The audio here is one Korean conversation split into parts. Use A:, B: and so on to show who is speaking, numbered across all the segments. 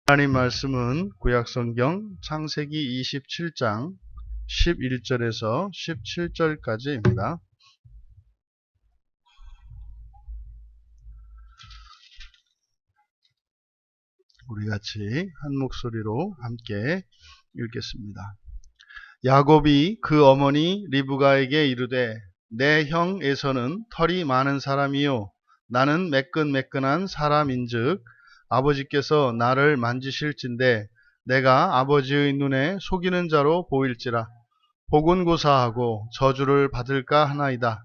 A: 하나님 말씀은 구약성경 창세기 27장 11절에서 17절까지입니다. 우리 같이 한 목소리로 함께 읽겠습니다. 야곱이 그 어머니 리브가에게 이르되 내 형 에서는 털이 많은 사람이요 나는 매끈매끈한 사람인즉 아버지께서 나를 만지실진대 내가 아버지의 눈에 속이는 자로 보일지라 복은 고사하고 저주를 받을까 하나이다.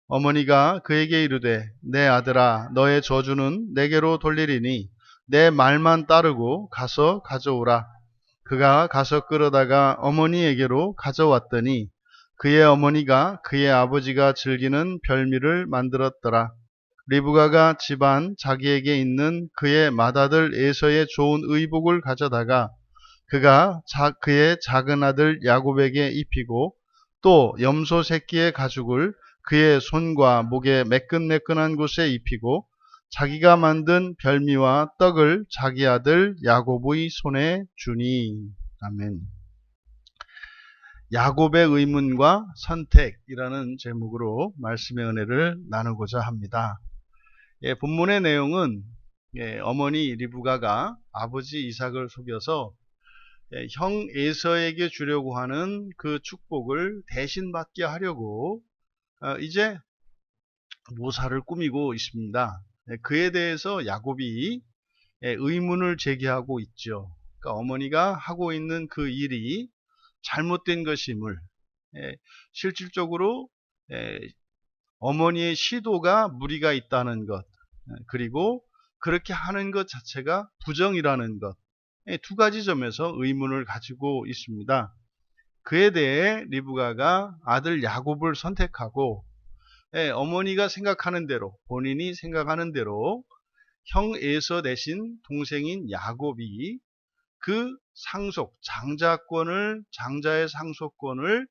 A: 어머니가 그에게 이르되 내 아들아 너의 저주는 내게로 돌리리니 내 말만 따르고 가서 가져오라. 그가 가서 끌어다가 어머니에게로 가져왔더니 그의 어머니가 그의 아버지가 즐기는 별미를 만들었더라. 리브가가 집안 자기에게 있는 그의 맏아들 에서의 좋은 의복을 가져다가 그가 그의 작은 아들 야곱에게 입히고 또 염소 새끼의 가죽을 그의 손과 목에 매끈매끈한 곳에 입히고 자기가 만든 별미와 떡을 자기 아들 야곱의 손에 주니. 아멘. 야곱의 의문과 선택이라는 제목으로 말씀의 은혜를 나누고자 합니다. 본문의 내용은 어머니 리브가가 아버지 이삭을 속여서 형 에서에게 주려고 하는 그 축복을 대신 받게 하려고 이제 모사를 꾸미고 있습니다. 그에 대해서 야곱이 의문을 제기하고 있죠. 그러니까 어머니가 하고 있는 그 일이 잘못된 것임을, 실질적으로 어머니의 시도가 무리가 있다는 것, 그리고 그렇게 하는 것 자체가 부정이라는 것, 두 가지 점에서 의문을 가지고 있습니다. 그에 대해 리브가가 아들 야곱을 선택하고 어머니가 생각하는 대로, 본인이 생각하는 대로 형 에서 대신 동생인 야곱이 그 장자의 상속권을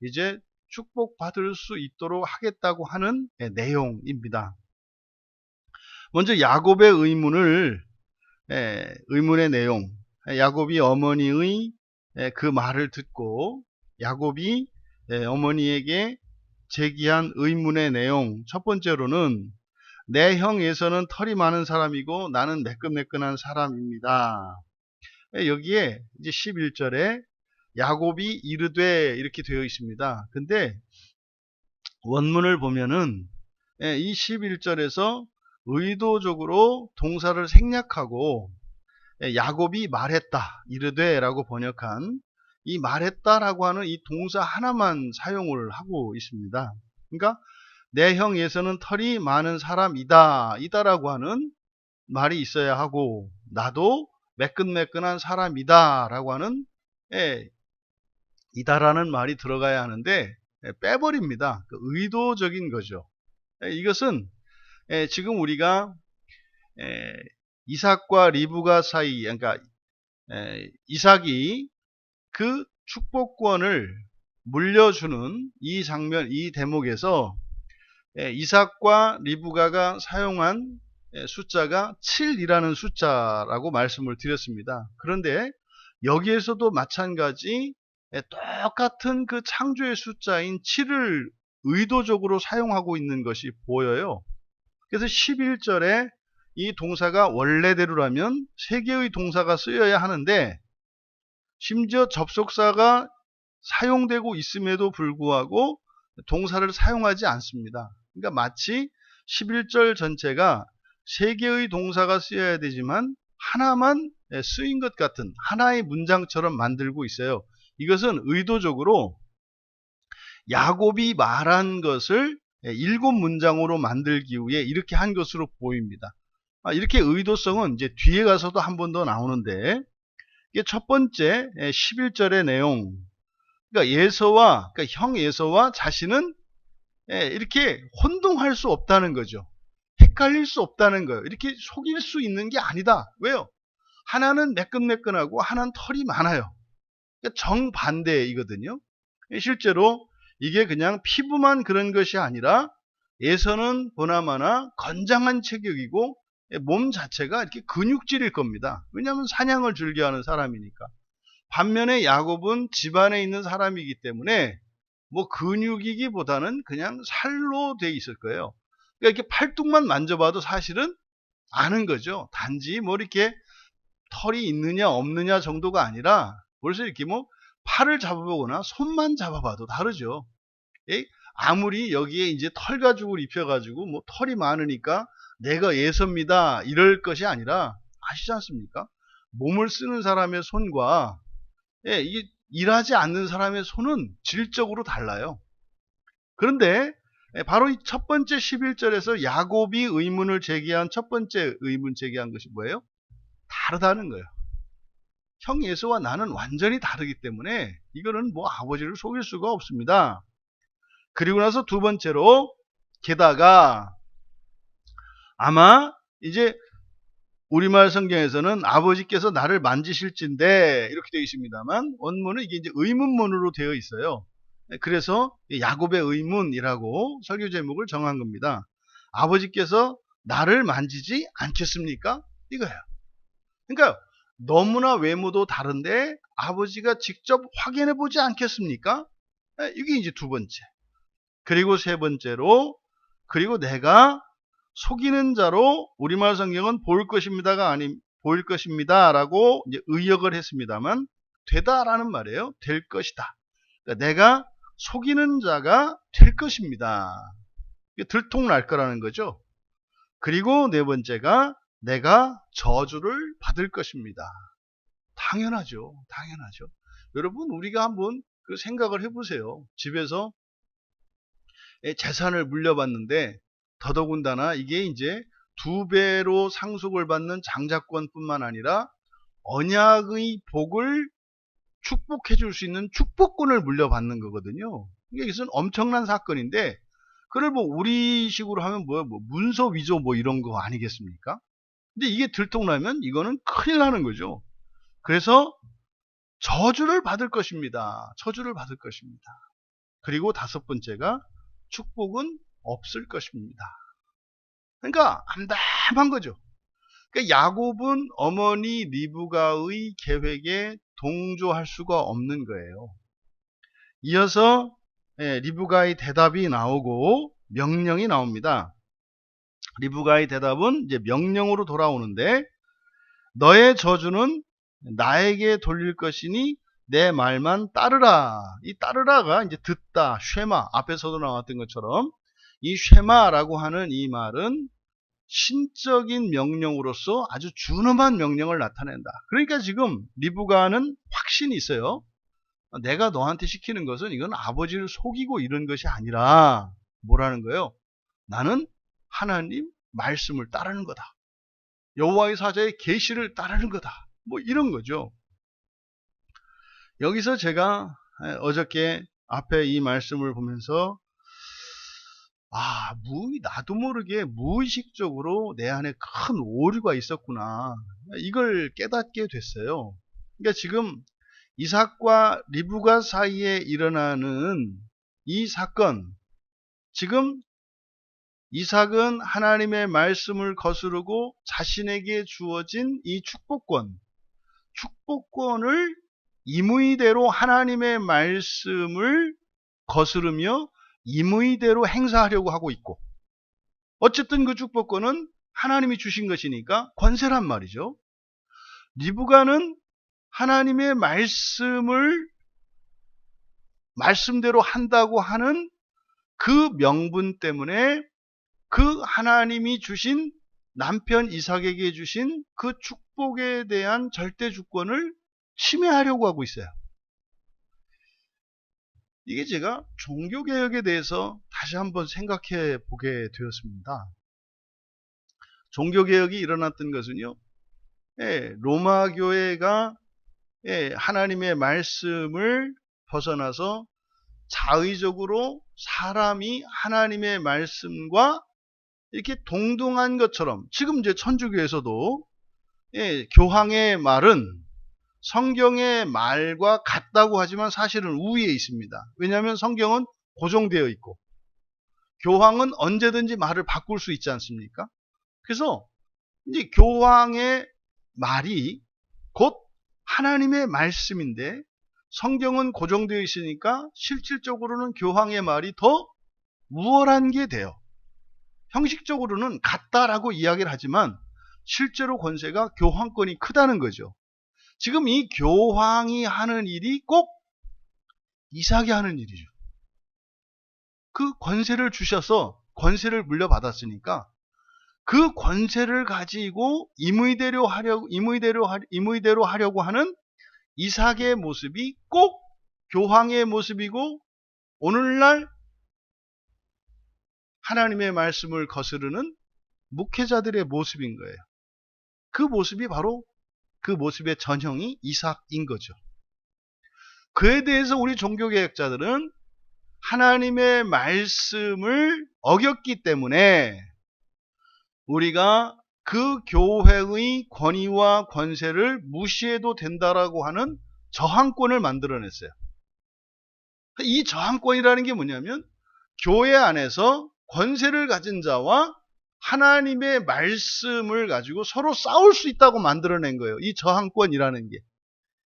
A: 이제 축복받을 수 있도록 하겠다고 하는 내용입니다. 먼저 야곱의 의문의 내용, 야곱이 어머니의 그 말을 듣고 야곱이 어머니에게 제기한 의문의 내용, 첫 번째로는 내 형에서는 털이 많은 사람이고 나는 매끈매끈한 사람입니다. 여기에 이제 11절에 야곱이 이르되 이렇게 되어 있습니다. 근데 원문을 보면은 이 11절에서 의도적으로 동사를 생략하고 야곱이 말했다, 이르되 라고 번역한 이 말했다라고 하는 이 동사 하나만 사용을 하고 있습니다. 그러니까 내 형 에서는 털이 많은 사람이다, 이다라고 하는 말이 있어야 하고 나도 매끈매끈한 사람이다 라고 하는 이다라는 말이 들어가야 하는데 빼버립니다. 의도적인 거죠. 이것은 지금 우리가 이삭과 리브가 사이, 그러니까 이삭이 그 축복권을 물려주는 이 장면, 이 대목에서 이삭과 리브가가 사용한 숫자가 7이라는 숫자라고 말씀을 드렸습니다. 그런데 여기에서도 마찬가지 똑같은 그 창조의 숫자인 7을 의도적으로 사용하고 있는 것이 보여요. 그래서 11절에 이 동사가 원래대로라면 3개의 동사가 쓰여야 하는데 심지어 접속사가 사용되고 있음에도 불구하고 동사를 사용하지 않습니다. 그러니까 마치 11절 전체가 3개의 동사가 쓰여야 되지만 하나만 쓰인 것 같은 하나의 문장처럼 만들고 있어요. 이것은 의도적으로 야곱이 말한 것을 7문장으로 만들기 위해 이렇게 한 것으로 보입니다. 이렇게 의도성은 이제 뒤에 가서도 한 번 더 나오는데, 이게 첫 번째 11절의 내용, 그러니까 형 에서와 자신은 이렇게 혼동할 수 없다는 거죠. 헷갈릴 수 없다는 거예요. 이렇게 속일 수 있는 게 아니다. 왜요? 하나는 매끈매끈하고 하나는 털이 많아요. 그러니까 정반대이거든요. 실제로 이게 그냥 피부만 그런 것이 아니라 에서는 보나마나 건장한 체격이고 몸 자체가 이렇게 근육질일 겁니다. 왜냐하면 사냥을 즐겨하는 사람이니까. 반면에 야곱은 집안에 있는 사람이기 때문에 뭐 근육이기보다는 그냥 살로 돼 있을 거예요. 그러니까 이렇게 팔뚝만 만져봐도 사실은 아는 거죠. 단지 뭐 이렇게 털이 있느냐 없느냐 정도가 아니라 벌써 이렇게 뭐 팔을 잡아보거나 손만 잡아봐도 다르죠. 아무리 여기에 이제 털 가죽을 입혀가지고 뭐 털이 많으니까 내가 예섭니다 이럴 것이 아니라 아시지 않습니까? 몸을 쓰는 사람의 손과 이게 일하지 않는 사람의 손은 질적으로 달라요. 그런데 바로 이 첫 번째 11절에서 야곱이 의문을 제기한 첫 번째 의문 제기한 것이 뭐예요? 다르다는 거예요. 형 예수와 나는 완전히 다르기 때문에 이거는 뭐 아버지를 속일 수가 없습니다. 그리고 나서 두 번째로 게다가 아마 이제 우리말 성경에서는 아버지께서 나를 만지실진데 이렇게 되어 있습니다만 원문은 이게 이제 의문문으로 되어 있어요. 그래서 야곱의 의문이라고 설교 제목을 정한 겁니다. 아버지께서 나를 만지지 않겠습니까? 이거예요. 그러니까 너무나 외모도 다른데 아버지가 직접 확인해 보지 않겠습니까? 이게 이제 두 번째. 그리고 세 번째로 그리고 내가 속이는 자로 우리말 성경은 볼 것입니다가 아닌 보일 것입니다라고 이제 의역을 했습니다만 되다라는 말이에요. 될 것이다. 그러니까 내가 속이는 자가 될 것입니다. 들통날 거라는 거죠. 그리고 네 번째가 내가 저주를 받을 것입니다. 당연하죠. 당연하죠. 여러분 우리가 한번 그 생각을 해보세요. 집에서 재산을 물려받는데 더더군다나 이게 이제 2배로 상속을 받는 장자권뿐만 아니라 언약의 복을 축복해 줄 수 있는 축복권을 물려받는 거거든요. 이것은 엄청난 사건인데 그걸 뭐 우리식으로 하면 뭐 문서 위조 뭐 이런 거 아니겠습니까? 근데 이게 들통나면 이거는 큰일 나는 거죠. 그래서 저주를 받을 것입니다. 저주를 받을 것입니다. 그리고 다섯 번째가 축복은 없을 것입니다. 그러니까 암담한 거죠. 그러니까 야곱은 어머니 리브가의 계획에 동조할 수가 없는 거예요. 이어서 리브가의 대답이 나오고 명령이 나옵니다. 리브가의 대답은 이제 명령으로 돌아오는데 너의 저주는 나에게 돌릴 것이니 내 말만 따르라. 이 따르라가 이제 듣다, 쉐마 앞에서도 나왔던 것처럼 이 쉐마라고 하는 이 말은 신적인 명령으로서 아주 준엄한 명령을 나타낸다. 그러니까 지금 리브가는 확신이 있어요. 내가 너한테 시키는 것은 이건 아버지를 속이고 이런 것이 아니라 뭐라는 거예요? 나는 하나님 말씀을 따르는 거다. 여호와의 사자의 계시를 따르는 거다. 뭐 이런 거죠. 여기서 제가 어저께 앞에 이 말씀을 보면서 나도 모르게 무의식적으로 내 안에 큰 오류가 있었구나. 이걸 깨닫게 됐어요. 그러니까 지금 이삭과 리브가 사이에 일어나는 이 사건, 지금 이삭은 하나님의 말씀을 거스르고 자신에게 주어진 이 축복권을 임의대로 하나님의 말씀을 거스르며 임의대로 행사하려고 하고 있고, 어쨌든 그 축복권은 하나님이 주신 것이니까 권세란 말이죠. 리브가는 하나님의 말씀대로 한다고 하는 그 명분 때문에 그 하나님이 주신 남편 이삭에게 주신 그 축복에 대한 절대 주권을 침해하려고 하고 있어요. 이게 제가 종교개혁에 대해서 다시 한번 생각해 보게 되었습니다. 종교개혁이 일어났던 것은요, 로마 교회가 하나님의 말씀을 벗어나서 자의적으로 사람이 하나님의 말씀과 이렇게 동등한 것처럼, 지금 이제 천주교에서도 교황의 말은 성경의 말과 같다고 하지만 사실은 우위에 있습니다. 왜냐하면 성경은 고정되어 있고 교황은 언제든지 말을 바꿀 수 있지 않습니까? 그래서 이제 교황의 말이 곧 하나님의 말씀인데 성경은 고정되어 있으니까 실질적으로는 교황의 말이 더 우월한 게 돼요. 형식적으로는 같다라고 이야기를 하지만 실제로 권세가 교황권이 크다는 거죠. 지금 이 교황이 하는 일이 꼭 이삭이 하는 일이죠. 그 권세를 주셔서 권세를 물려받았으니까 그 권세를 가지고 임의대로 하려고 하는 이삭의 모습이 꼭 교황의 모습이고 오늘날 하나님의 말씀을 거스르는 목회자들의 모습인 거예요. 그 모습이 바로 그 모습의 전형이 이삭인 거죠. 그에 대해서 우리 종교개혁자들은 하나님의 말씀을 어겼기 때문에 우리가 그 교회의 권위와 권세를 무시해도 된다라고 하는 저항권을 만들어냈어요. 이 저항권이라는 게 뭐냐면 교회 안에서 권세를 가진 자와 하나님의 말씀을 가지고 서로 싸울 수 있다고 만들어낸 거예요. 이 저항권이라는 게.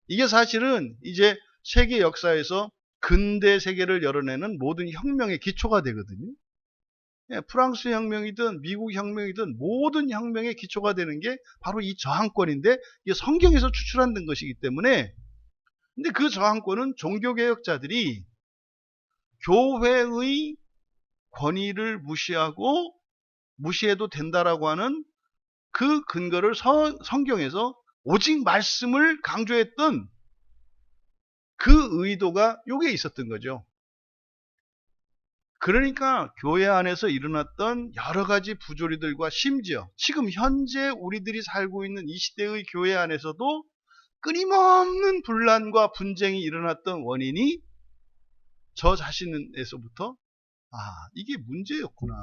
A: 이게 사실은 이제 세계 역사에서 근대 세계를 열어내는 모든 혁명의 기초가 되거든요. 프랑스 혁명이든 미국 혁명이든 모든 혁명의 기초가 되는 게 바로 이 저항권인데 이게 성경에서 추출한 것이기 때문에 근데 그 저항권은 종교개혁자들이 교회의 권위를 무시해도 된다라고 하는 그 근거를 성경에서 오직 말씀을 강조했던 그 의도가 요게 있었던 거죠. 그러니까 교회 안에서 일어났던 여러 가지 부조리들과 심지어 지금 현재 우리들이 살고 있는 이 시대의 교회 안에서도 끊임없는 분란과 분쟁이 일어났던 원인이 저 자신에서부터 이게 문제였구나.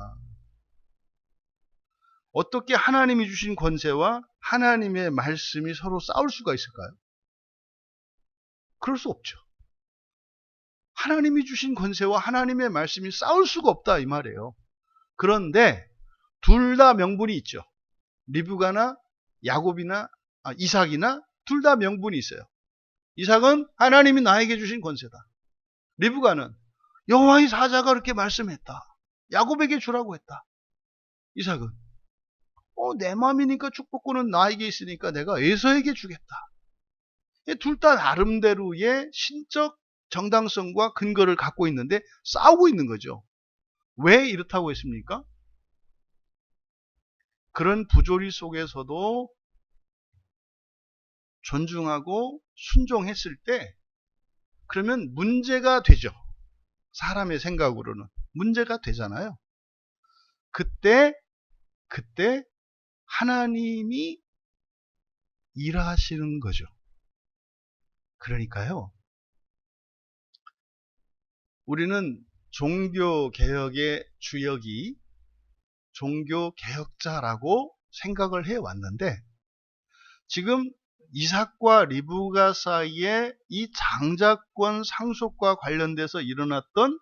A: 어떻게 하나님이 주신 권세와 하나님의 말씀이 서로 싸울 수가 있을까요? 그럴 수 없죠. 하나님이 주신 권세와 하나님의 말씀이 싸울 수가 없다 이 말이에요. 그런데 둘 다 명분이 있죠. 리브가나 야곱이나 이삭이나 둘 다 명분이 있어요. 이삭은 하나님이 나에게 주신 권세다. 리브가는 여호와의 사자가 그렇게 말씀했다. 야곱에게 주라고 했다. 이삭은 내 마음이니까 축복권은 나에게 있으니까 내가 에서에게 주겠다. 둘 다 나름대로의 신적 정당성과 근거를 갖고 있는데 싸우고 있는 거죠. 왜 이렇다고 했습니까? 그런 부조리 속에서도 존중하고 순종했을 때 그러면 문제가 되죠. 사람의 생각으로는 문제가 되잖아요. 그때 하나님이 일하시는 거죠. 그러니까요. 우리는 종교개혁의 주역이 종교개혁자라고 생각을 해왔는데 지금 이삭과 리브가 사이에 이 장자권 상속과 관련돼서 일어났던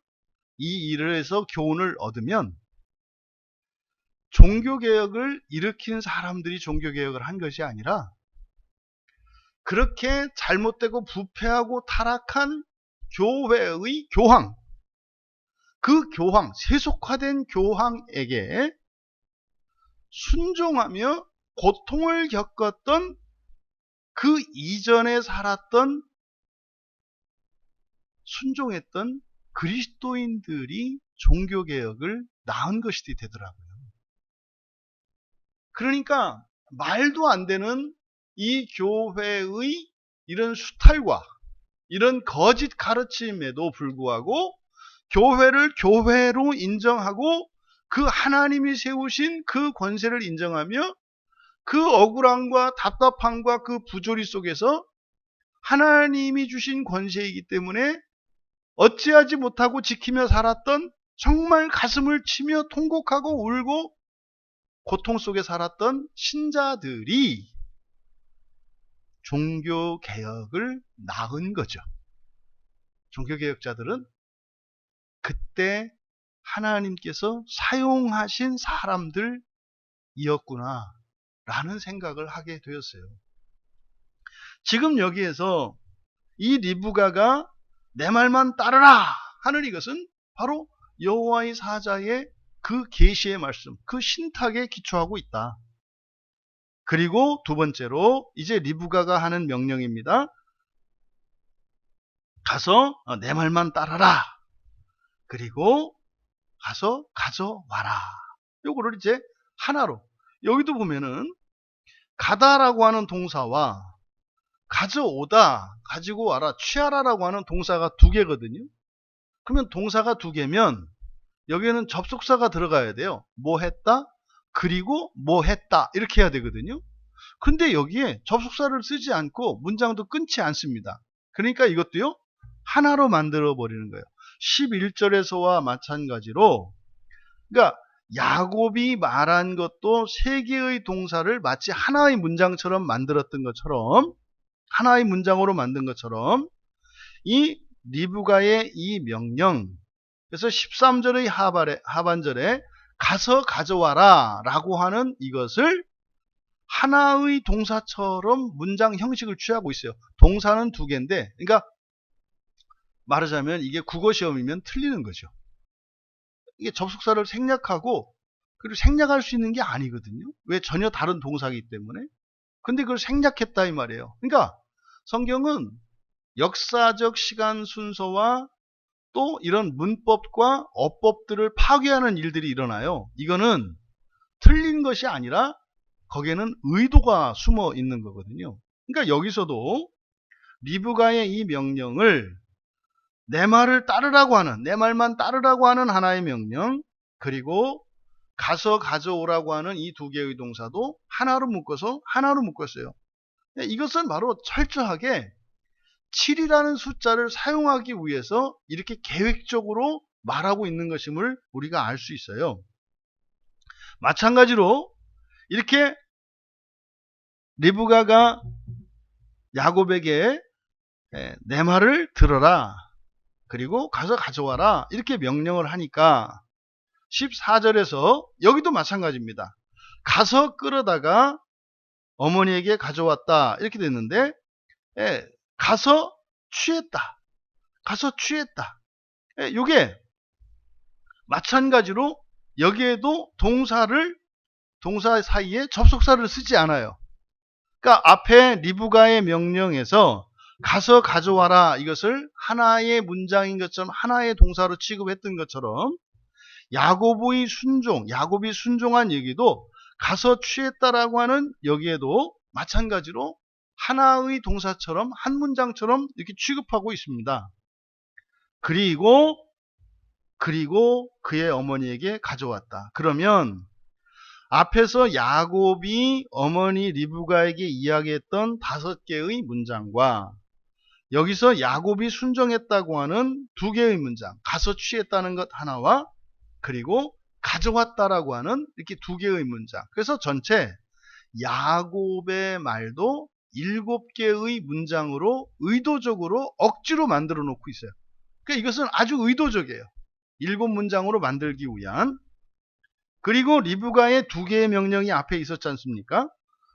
A: 이 일에서 교훈을 얻으면 종교개혁을 일으킨 사람들이 종교개혁을 한 것이 아니라 그렇게 잘못되고 부패하고 타락한 교회의 교황, 그 교황, 세속화된 교황에게 순종하며 고통을 겪었던 그 이전에 살았던 순종했던 그리스도인들이 종교개혁을 낳은 것이 되더라고요. 그러니까 말도 안 되는 이 교회의 이런 수탈과 이런 거짓 가르침에도 불구하고 교회를 교회로 인정하고 그 하나님이 세우신 그 권세를 인정하며 그 억울함과 답답함과 그 부조리 속에서 하나님이 주신 권세이기 때문에 어찌하지 못하고 지키며 살았던 정말 가슴을 치며 통곡하고 울고 고통 속에 살았던 신자들이 종교개혁을 낳은 거죠. 종교개혁자들은 그때 하나님께서 사용하신 사람들이었구나. 라는 생각을 하게 되었어요. 지금 여기에서 이 리브가가 내 말만 따르라 하는 이것은 바로 여호와의 사자의 그 계시의 말씀, 그 신탁에 기초하고 있다. 그리고 두 번째로 이제 리브가가 하는 명령입니다. 가서 내 말만 따르라. 그리고 가서 가져와라. 요거를 이제 하나로, 여기도 보면은 가다라고 하는 동사와 가져오다, 가지고 와라, 취하라라고 하는 동사가 두 개거든요. 그러면 동사가 두 개면 여기에는 접속사가 들어가야 돼요. 뭐 했다, 그리고 뭐 했다, 이렇게 해야 되거든요. 근데 여기에 접속사를 쓰지 않고 문장도 끊지 않습니다. 그러니까 이것도요, 하나로 만들어 버리는 거예요. 11절에서와 마찬가지로, 그러니까 야곱이 말한 것도 세 개의 동사를 마치 하나의 문장처럼 만들었던 것처럼, 하나의 문장으로 만든 것처럼 이 리브가의 이 명령, 그래서 13절의 하반절에 가서 가져와라 라고 하는 이것을 하나의 동사처럼 문장 형식을 취하고 있어요. 동사는 두 개인데, 그러니까 말하자면 이게 국어 시험이면 틀리는 거죠. 이게 접속사를 생략하고, 그리고 생략할 수 있는 게 아니거든요. 왜? 전혀 다른 동사이기 때문에. 근데 그걸 생략했다 이 말이에요. 그러니까 성경은 역사적 시간 순서와 또 이런 문법과 어법들을 파괴하는 일들이 일어나요. 이거는 틀린 것이 아니라 거기에는 의도가 숨어 있는 거거든요. 그러니까 여기서도 리브가의 이 명령을 내 말을 따르라고 하는, 내 말만 따르라고 하는 하나의 명령, 그리고 가서 가져오라고 하는 이 두 개의 동사도 하나로 묶었어요. 이것은 바로 철저하게 7이라는 숫자를 사용하기 위해서 이렇게 계획적으로 말하고 있는 것임을 우리가 알 수 있어요. 마찬가지로 이렇게 리브가가 야곱에게 내 말을 들어라, 그리고 가서 가져와라, 이렇게 명령을 하니까 14절에서 여기도 마찬가지입니다. 가서 끌어다가 어머니에게 가져왔다, 이렇게 됐는데, 가서 취했다, 가서 취했다. 이게 마찬가지로 여기에도 동사 사이에 접속사를 쓰지 않아요. 그러니까 앞에 리브가의 명령에서 가서 가져와라, 이것을 하나의 문장인 것처럼, 하나의 동사로 취급했던 것처럼 야곱이 순종한 얘기도 가서 취했다라고 하는 여기에도 마찬가지로 하나의 동사처럼, 한 문장처럼 이렇게 취급하고 있습니다. 그리고 그의 어머니에게 가져왔다. 그러면 앞에서 야곱이 어머니 리브가에게 이야기했던 5개의 문장과 여기서 야곱이 순종했다고 하는 2개의 문장, 가서 취했다는 것 하나와 그리고 가져왔다라고 하는 이렇게 2개의 문장, 그래서 전체 야곱의 말도 7개의 문장으로 의도적으로 억지로 만들어 놓고 있어요. 그러니까 이것은 아주 의도적이에요. 7문장으로 만들기 위한. 그리고 리브가의 2개의 명령이 앞에 있었지 않습니까?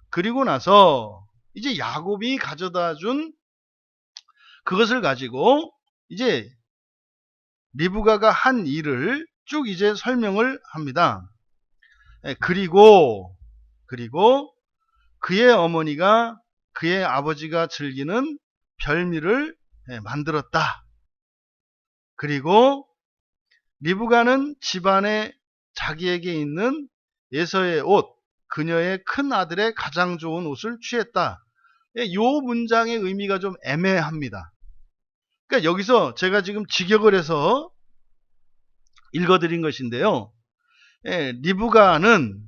A: 그리고 나서 이제 야곱이 가져다 준 그것을 가지고 이제 리브가가 한 일을 쭉 이제 설명을 합니다. 그리고 그의 어머니가 그의 아버지가 즐기는 별미를 만들었다. 그리고 리브가는 집안에 자기에게 있는 에서의 옷, 그녀의 큰 아들의 가장 좋은 옷을 취했다. 이 문장의 의미가 좀 애매합니다. 그러니까 여기서 제가 지금 직역을 해서 읽어드린 것인데요. 리브가는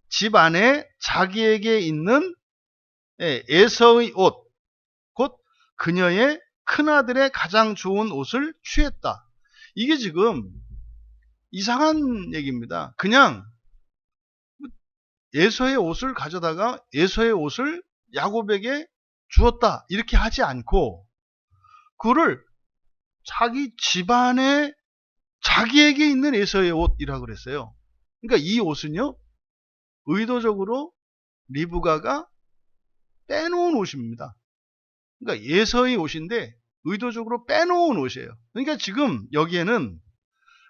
A: 집 안에 자기에게 있는 에서의 옷, 곧 그녀의 큰아들의 가장 좋은 옷을 취했다. 이게 지금 이상한 얘기입니다. 그냥 에서의 옷을 가져다가 에서의 옷을 야곱에게 주었다, 이렇게 하지 않고 그를 자기 집안에 자기에게 있는 에서의 옷이라고 그랬어요. 그러니까 이 옷은요, 의도적으로 리브가가 빼놓은 옷입니다. 그러니까 에서의 옷인데 의도적으로 빼놓은 옷이에요. 그러니까 지금 여기에는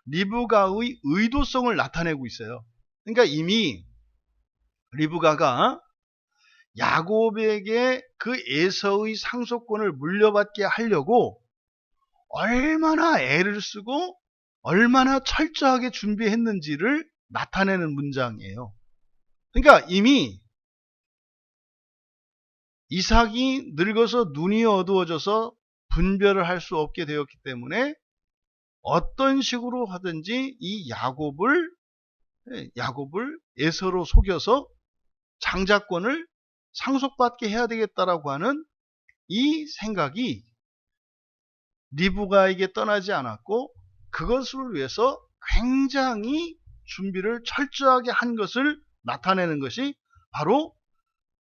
A: 리브가의 의도성을 나타내고 있어요. 그러니까 이미 리브가가 야곱에게 그 에서의 상속권을 물려받게 하려고 얼마나 애를 쓰고 얼마나 철저하게 준비했는지를 나타내는 문장이에요. 그러니까 이미 이삭이 늙어서 눈이 어두워져서 분별을 할 수 없게 되었기 때문에 어떤 식으로 하든지 이 야곱을 에서로 속여서 장자권을 상속받게 해야 되겠다라고 하는 이 생각이 리브가에게 떠나지 않았고, 그것을 위해서 굉장히 준비를 철저하게 한 것을 나타내는 것이 바로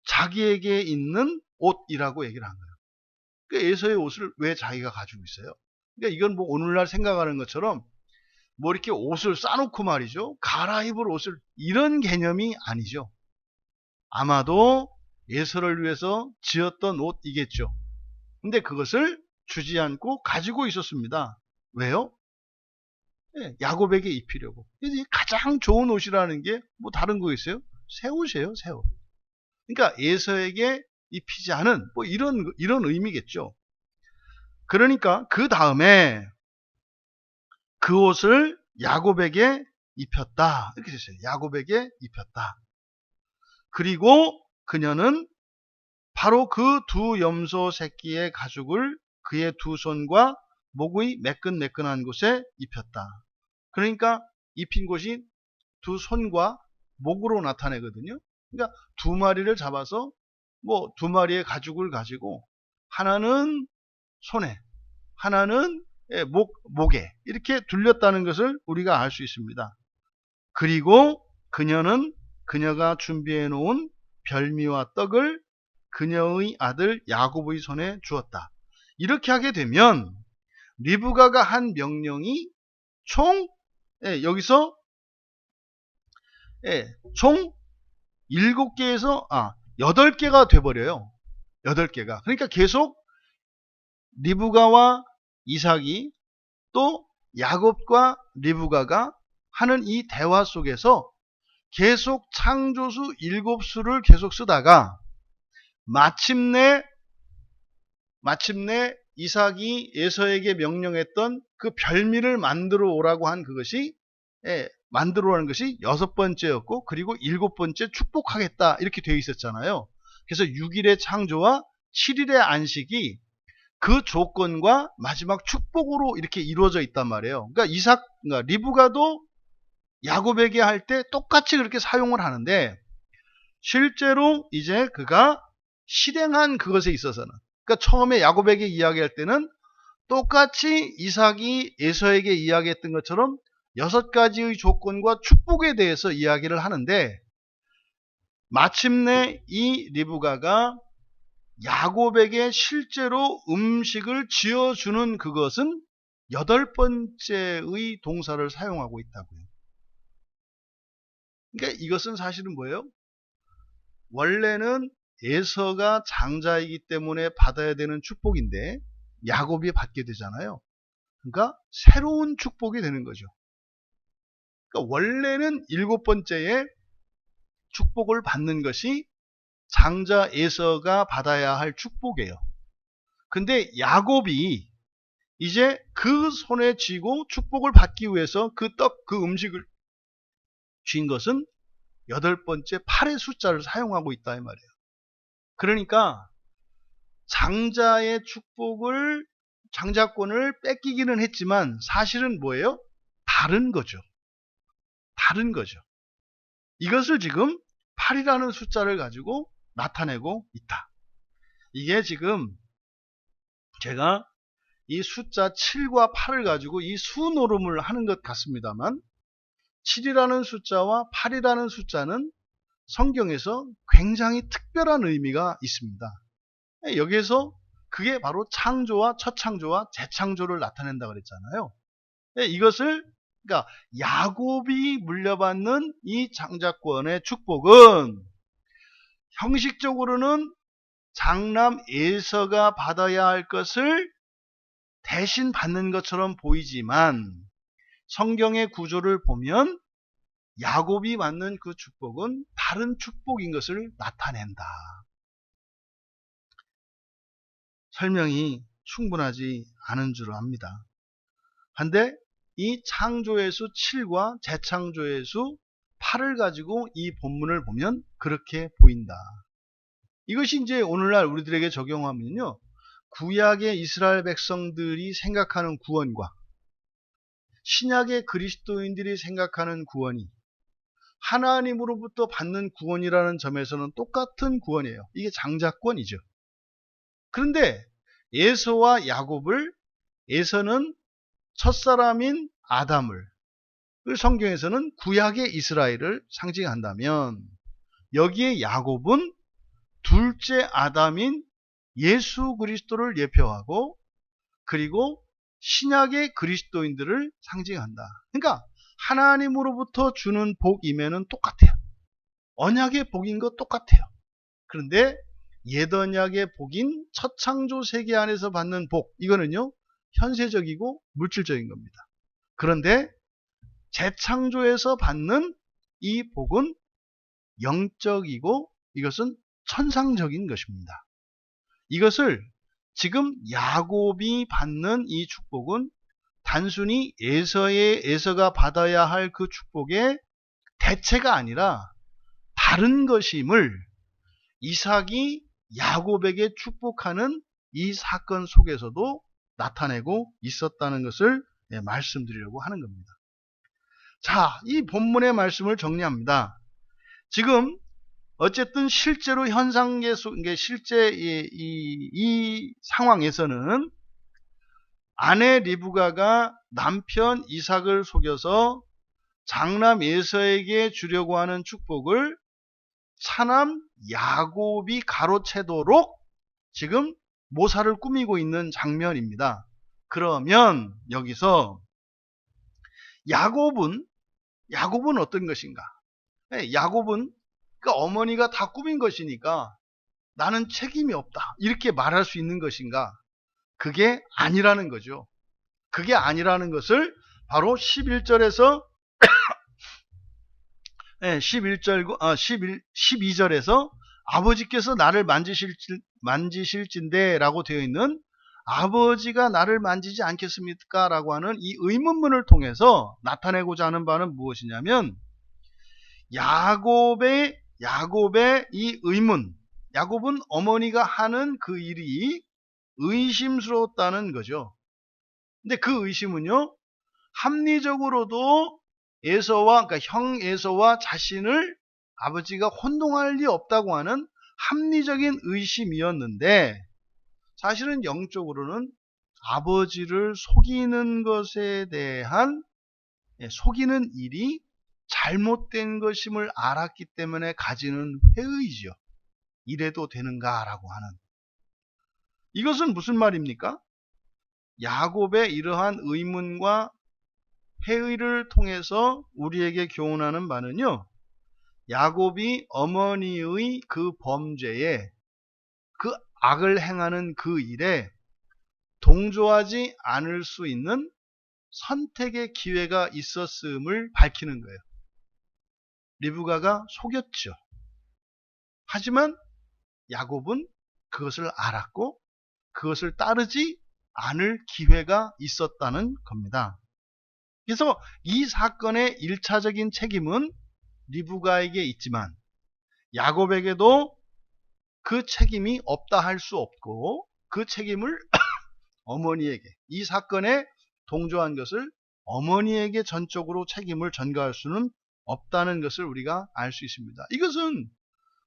A: 자기에게 있는 옷이라고 얘기를 한 거예요. 그러니까 에서의 옷을 왜 자기가 가지고 있어요? 그러니까 이건 뭐 오늘날 생각하는 것처럼 뭐 이렇게 옷을 싸놓고 말이죠, 갈아입을 옷을, 이런 개념이 아니죠. 아마도 에서를 위해서 지었던 옷이겠죠. 근데 그것을 주지 않고 가지고 있었습니다. 왜요? 야곱에게 입히려고. 가장 좋은 옷이라는 게 뭐 다른 거 있어요? 새 옷이에요, 새 옷. 그러니까 에서에게 입히지 않은 뭐 이런 의미겠죠. 그러니까 그 다음에 그 옷을 야곱에게 입혔다, 이렇게 됐어요. 야곱에게 입혔다. 그리고 그녀는 바로 그 두 염소 새끼의 가죽을 그의 두 손과 목의 매끈매끈한 곳에 입혔다. 그러니까 입힌 곳이 두 손과 목으로 나타내거든요. 그러니까 두 마리를 잡아서 뭐 두 마리의 가죽을 가지고 하나는 손에, 하나는 목에 이렇게 둘렸다는 것을 우리가 알 수 있습니다. 그리고 그녀가 준비해 놓은 별미와 떡을 그녀의 아들 야곱의 손에 주었다. 이렇게 하게 되면 리브가가 한 명령이 총 여기서 총 7개에서 8개가 돼버려요. 8개가. 그러니까 계속 리브가와 이삭이 또 야곱과 리브가가 하는 이 대화 속에서 계속 창조수 7수를 계속 쓰다가 마침내 이삭이 에서에게 명령했던 그 별미를 만들어 오라고 한 그것이 만들어 오라는 것이 6번째였고, 그리고 7번째 축복하겠다 이렇게 되어 있었잖아요. 그래서 6일의 창조와 7일의 안식이 그 조건과 마지막 축복으로 이렇게 이루어져 있단 말이에요. 그러니까 리브가도 야곱에게 할 때 똑같이 그렇게 사용을 하는데, 실제로 이제 그가 실행한 그것에 있어서는, 그러니까 처음에 야곱에게 이야기할 때는 똑같이 이삭이 에서에게 이야기했던 것처럼 6가지의 조건과 축복에 대해서 이야기를 하는데, 마침내 이 리브가가 야곱에게 실제로 음식을 지어주는 그것은 8번째의 동사를 사용하고 있다고요. 그러니까 이것은 사실은 뭐예요? 원래는 에서가 장자이기 때문에 받아야 되는 축복인데 야곱이 받게 되잖아요. 그러니까 새로운 축복이 되는 거죠. 그러니까 원래는 7번째에 축복을 받는 것이 장자 에서가 받아야 할 축복이에요. 근데 야곱이 이제 그 손에 쥐고 축복을 받기 위해서 그 음식을 쥔 것은 8번째 8의 숫자를 사용하고 있다 이 말이에요. 그러니까 장자의 장자권을 뺏기기는 했지만 사실은 뭐예요? 다른 거죠. 다른 거죠. 이것을 지금 8이라는 숫자를 가지고 나타내고 있다. 이게 지금 제가 이 숫자 7과 8을 가지고 이 수노름을 하는 것 같습니다만, 7이라는 숫자와 8이라는 숫자는 성경에서 굉장히 특별한 의미가 있습니다. 여기에서 그게 바로 창조와 첫 창조와 재창조를 나타낸다 그랬잖아요. 이것을, 그러니까 야곱이 물려받는 이 장자권의 축복은 형식적으로는 장남 에서가 받아야 할 것을 대신 받는 것처럼 보이지만 성경의 구조를 보면 야곱이 받는 그 축복은 다른 축복인 것을 나타낸다. 설명이 충분하지 않은 줄 압니다. 한데 이 창조의 수 7과 재창조의 수 8을 가지고 이 본문을 보면 그렇게 보인다. 이것이 이제 오늘날 우리들에게 적용하면요, 구약의 이스라엘 백성들이 생각하는 구원과 신약의 그리스도인들이 생각하는 구원이 하나님으로부터 받는 구원이라는 점에서는 똑같은 구원이에요. 이게 장자권이죠. 그런데 에서와 야곱을, 에서는 첫사람인 아담을, 성경에서는 구약의 이스라엘을 상징한다면 여기에 야곱은 둘째 아담인 예수 그리스도를 예표하고 그리고 신약의 그리스도인들을 상징한다. 그러니까 하나님으로부터 주는 복이면은 똑같아요. 언약의 복인 것 똑같아요. 그런데 옛언약의 복인 첫 창조 세계 안에서 받는 복, 이거는요 현세적이고 물질적인 겁니다. 그런데 재창조에서 받는 이 복은 영적이고 이것은 천상적인 것입니다. 이것을 지금 야곱이 받는 이 축복은 단순히 에서가 받아야 할 그 축복의 대체가 아니라 다른 것임을 이삭이 야곱에게 축복하는 이 사건 속에서도 나타내고 있었다는 것을 말씀드리려고 하는 겁니다. 자, 이 본문의 말씀을 정리합니다. 지금 어쨌든 실제로 현상계 속에 실제 이 상황에서는 아내 리브가가 남편 이삭을 속여서 장남 에서에게 주려고 하는 축복을 차남 야곱이 가로채도록 지금 모사를 꾸미고 있는 장면입니다. 그러면 여기서 야곱은 어떤 것인가? 야곱은 그러니까 어머니가 다 꾸민 것이니까 나는 책임이 없다 이렇게 말할 수 있는 것인가? 그게 아니라는 거죠. 그게 아니라는 것을 바로 11절에서 12절에서 아버지께서 나를 만지실진데 라고 되어 있는 아버지가 나를 만지지 않겠습니까? 라고 하는 이 의문문을 통해서 나타내고자 하는 바는 무엇이냐면 야곱의 이 의문, 야곱은 어머니가 하는 그 일이 의심스러웠다는 거죠. 근데 그 의심은요, 합리적으로도 그러니까 형 에서와 자신을 아버지가 혼동할 리 없다고 하는 합리적인 의심이었는데 사실은 영적으로는 아버지를 속이는 것에 대한 속이는 일이 잘못된 것임을 알았기 때문에 가지는 회의죠. 이래도 되는가라고 하는. 이것은 무슨 말입니까? 야곱의 이러한 의문과 회의를 통해서 우리에게 교훈하는 바는요, 야곱이 어머니의 그 범죄에, 그 악을 행하는 그 일에 동조하지 않을 수 있는 선택의 기회가 있었음을 밝히는 거예요. 리브가가 속였죠. 하지만 야곱은 그것을 알았고 그것을 따르지 않을 기회가 있었다는 겁니다. 그래서 이 사건의 1차적인 책임은 리브가에게 있지만 야곱에게도 그 책임이 없다 할 수 없고 그 책임을 어머니에게, 이 사건에 동조한 것을 어머니에게 전적으로 책임을 전가할 수는 없다는 것을 우리가 알 수 있습니다. 이것은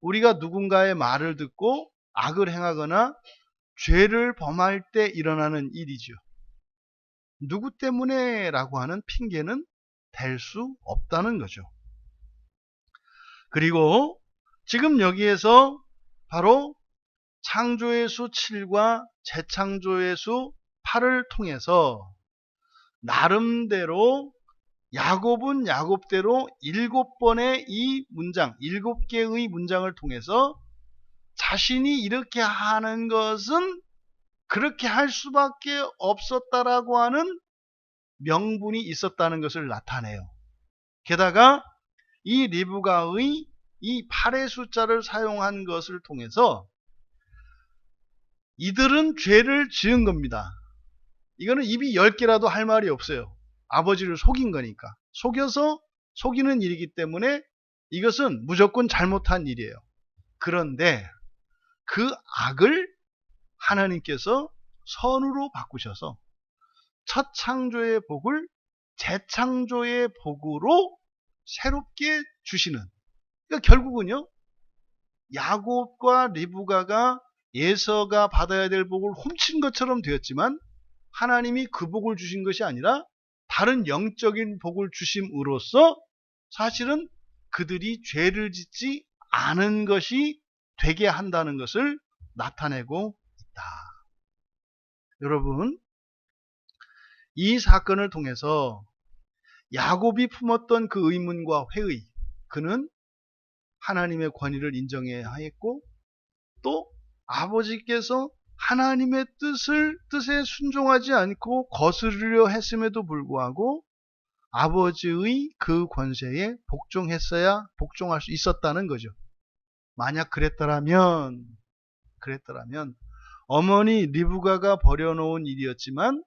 A: 우리가 누군가의 말을 듣고 악을 행하거나 죄를 범할 때 일어나는 일이죠. 누구 때문에 라고 하는 핑계는 댈 수 없다는 거죠. 그리고 지금 여기에서 바로 창조의 수 7과 재창조의 수 8을 통해서 나름대로 야곱은 야곱대로 7번의 이 문장, 7개의 문장을 통해서 자신이 이렇게 하는 것은 그렇게 할 수밖에 없었다라고 하는 명분이 있었다는 것을 나타내요. 게다가 이 리브가의 이 8의 숫자를 사용한 것을 통해서 이들은 죄를 지은 겁니다. 이거는 입이 10개라도 할 말이 없어요. 아버지를 속인 거니까. 속이는 일이기 때문에 이것은 무조건 잘못한 일이에요. 그런데 그 악을 하나님께서 선으로 바꾸셔서 첫 창조의 복을 재창조의 복으로 새롭게 주시는, 그러니까 결국은요, 야곱과 리브가가 에서가 받아야 될 복을 훔친 것처럼 되었지만 하나님이 그 복을 주신 것이 아니라 다른 영적인 복을 주심으로써 사실은 그들이 죄를 짓지 않은 것이 되게 한다는 것을 나타내고 있다. 여러분, 이 사건을 통해서 야곱이 품었던 그 의문과 회의, 그는 하나님의 권위를 인정해야 했고, 또 아버지께서 하나님의 뜻에 순종하지 않고 거스르려 했음에도 불구하고 아버지의 그 권세에 복종할 수 있었다는 거죠. 만약 그랬더라면 어머니 리브가가 버려놓은 일이었지만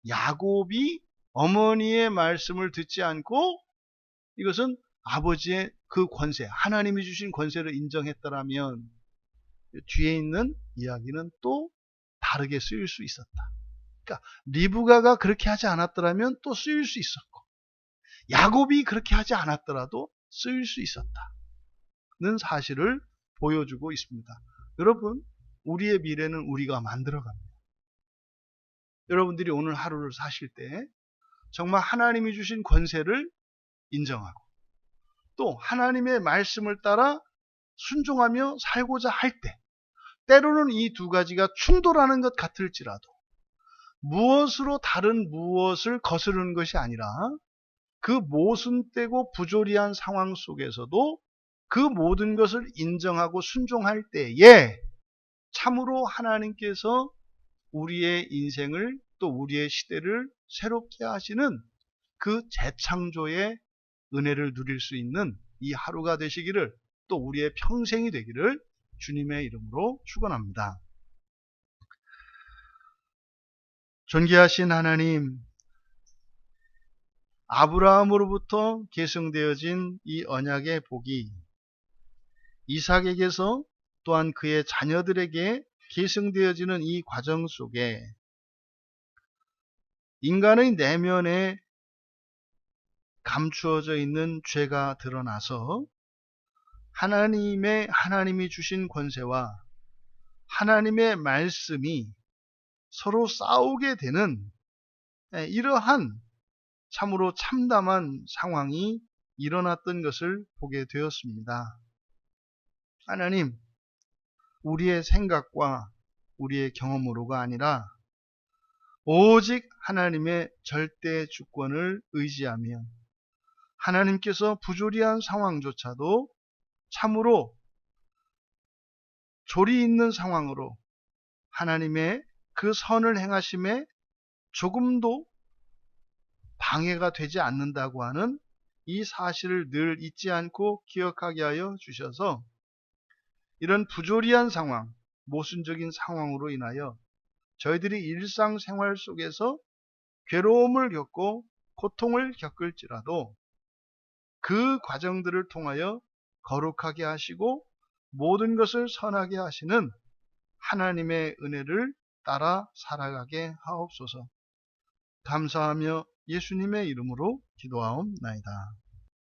A: 야곱이 어머니의 말씀을 듣지 않고 이것은 아버지의 그 권세, 하나님이 주신 권세를 인정했더라면 뒤에 있는 이야기는 또 다르게 쓰일 수 있었다. 그러니까 리브가가 그렇게 하지 않았더라면 또 쓰일 수 있었고, 야곱이 그렇게 하지 않았더라도 쓰일 수 있었다는 사실을 보여주고 있습니다. 여러분, 우리의 미래는 우리가 만들어갑니다. 여러분들이 오늘 하루를 사실 때 정말 하나님이 주신 권세를 인정하고 또 하나님의 말씀을 따라 순종하며 살고자 할 때, 때로는 이 두 가지가 충돌하는 것 같을지라도 무엇으로 다른 무엇을 거스르는 것이 아니라 그 모순되고 부조리한 상황 속에서도 그 모든 것을 인정하고 순종할 때에 참으로 하나님께서 우리의 인생을 또 우리의 시대를 새롭게 하시는 그 재창조의 은혜를 누릴 수 있는 이 하루가 되시기를, 또 우리의 평생이 되기를 주님의 이름으로 축원합니다. 존귀하신 하나님, 아브라함으로부터 계승되어진 이 언약의 복이 이삭에게서 또한 그의 자녀들에게 계승되어지는 이 과정 속에 인간의 내면에 감추어져 있는 죄가 드러나서 하나님이 주신 권세와 하나님의 말씀이 서로 싸우게 되는 이러한 참으로 참담한 상황이 일어났던 것을 보게 되었습니다. 하나님, 우리의 생각과 우리의 경험으로가 아니라 오직 하나님의 절대 주권을 의지하며 하나님께서 부조리한 상황조차도 참으로 조리 있는 상황으로 하나님의 그 선을 행하심에 조금도 방해가 되지 않는다고 하는 이 사실을 늘 잊지 않고 기억하게 하여 주셔서 이런 부조리한 상황, 모순적인 상황으로 인하여 저희들이 일상생활 속에서 괴로움을 겪고 고통을 겪을지라도 그 과정들을 통하여 거룩하게 하시고 모든 것을 선하게 하시는 하나님의 은혜를 따라 살아가게 하옵소서. 감사하며 예수님의 이름으로 기도하옵나이다.